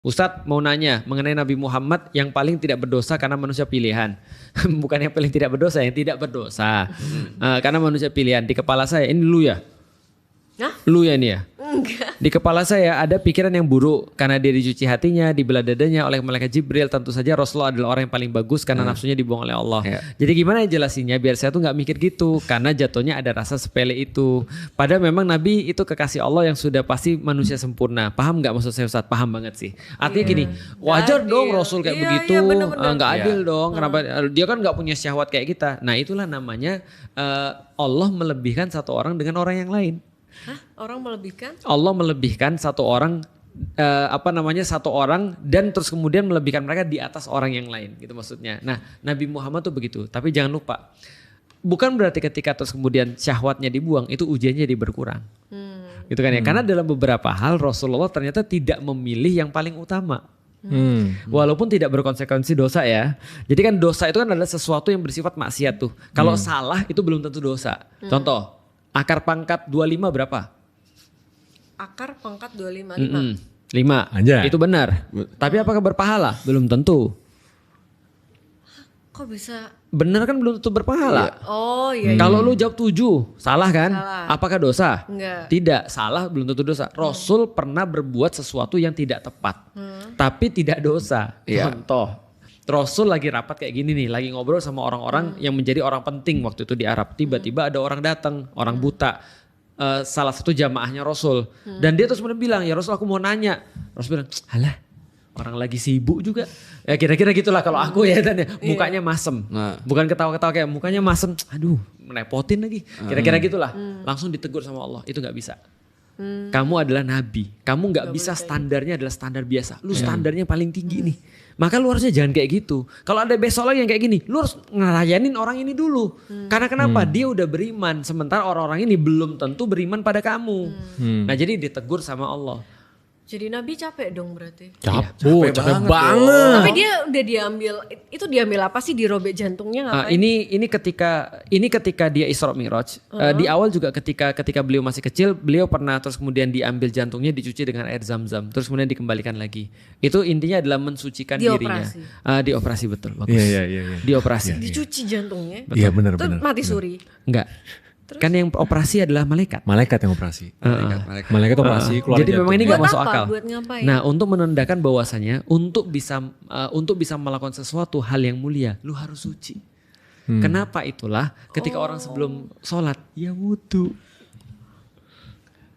Ustadz mau nanya mengenai Nabi Muhammad yang paling tidak berdosa karena manusia pilihan. Bukan yang paling tidak berdosa, yang tidak berdosa. Karena manusia pilihan. Di kepala saya, ini lu ya? Hah? Lu ya ini ya? Enggak. Di kepala saya ada pikiran yang buruk karena dia dicuci hatinya, dibelah dadanya oleh malaikat Jibril. Tentu saja Rasulullah adalah orang yang paling bagus karena nafsunya dibuang oleh Allah. Jadi gimana ya jelasinnya biar saya tuh nggak mikir gitu, karena jatuhnya ada rasa sepele itu. Padahal memang Nabi itu kekasih Allah yang sudah pasti manusia sempurna. Paham nggak maksud saya Ustadz? Paham banget sih. Artinya gini, wajar dong Rasul kayak begitu, nggak adil dong. Kenapa dia kan nggak punya syahwat kayak kita? Nah itulah namanya Allah melebihkan satu orang dengan orang yang lain. Hah? Orang melebihkan? Allah melebihkan satu orang satu orang dan terus kemudian melebihkan mereka di atas orang yang lain gitu maksudnya. Nah, Nabi Muhammad tuh begitu. Tapi jangan lupa, bukan berarti ketika terus kemudian syahwatnya dibuang itu ujiannya jadi berkurang. Gitu kan ya. Karena dalam beberapa hal Rasulullah ternyata tidak memilih yang paling utama. Walaupun tidak berkonsekuensi dosa ya. Jadi kan dosa itu kan adalah sesuatu yang bersifat maksiat tuh. Kalau salah itu belum tentu dosa. Contoh, akar pangkat 25 berapa? Akar pangkat 25. 5. Aja. Itu benar. Tapi apakah berpahala? Belum tentu. Kok bisa? Benar kan belum tentu berpahala. Oh iya. Kalau lu jawab 7, salah kan? Salah. Apakah dosa? Enggak. Tidak, salah belum tentu dosa. Rasul pernah berbuat sesuatu yang tidak tepat. Tapi tidak dosa. Contoh. Rasul lagi rapat kayak gini nih, lagi ngobrol sama orang-orang yang menjadi orang penting waktu itu di Arab. Tiba-tiba ada orang datang, orang buta, salah satu jamaahnya Rasul. Dan dia terus bilang, ya Rasul aku mau nanya. Rasul bilang, halah orang lagi sibuk juga. Ya kira-kira gitulah kalau aku ya. Dan mukanya masem. Bukan ketawa-ketawa kayak mukanya masem. Aduh merepotin lagi. Kira-kira gitulah. Langsung ditegur sama Allah, itu gak bisa. Kamu adalah nabi, kamu gak bisa standarnya adalah standar biasa. Lu standarnya paling tinggi nih. Maka lu harusnya jangan kayak gitu. Kalau ada besok lagi yang kayak gini, lu harus ngelayanin orang ini dulu. Karena kenapa? Dia udah beriman, sementara orang-orang ini belum tentu beriman pada kamu. Nah jadi ditegur sama Allah. Jadi Nabi capek dong berarti. Capek banget. Tapi dia udah diambil apa sih, dirobek jantungnya ngapain? Ini ketika dia Isra Mi'raj. Di awal juga ketika beliau masih kecil, beliau pernah terus kemudian diambil jantungnya, dicuci dengan air zam-zam, terus kemudian dikembalikan lagi. Itu intinya adalah mensucikan dirinya. Dioperasi betul, bagus. Iya. Dioperasi. Dicuci jantungnya. Iya benar. Itu mati suri. Enggak. Kan yang operasi adalah malaikat. Malaikat yang operasi. Malaikat operasi keluar. Jadi memang ini nggak masuk apa? akal. Buat ngapain? Nah, untuk menandakan bahwasanya untuk bisa melakukan sesuatu hal yang mulia, lu harus suci. Kenapa itulah ketika orang sebelum sholat ya wudu.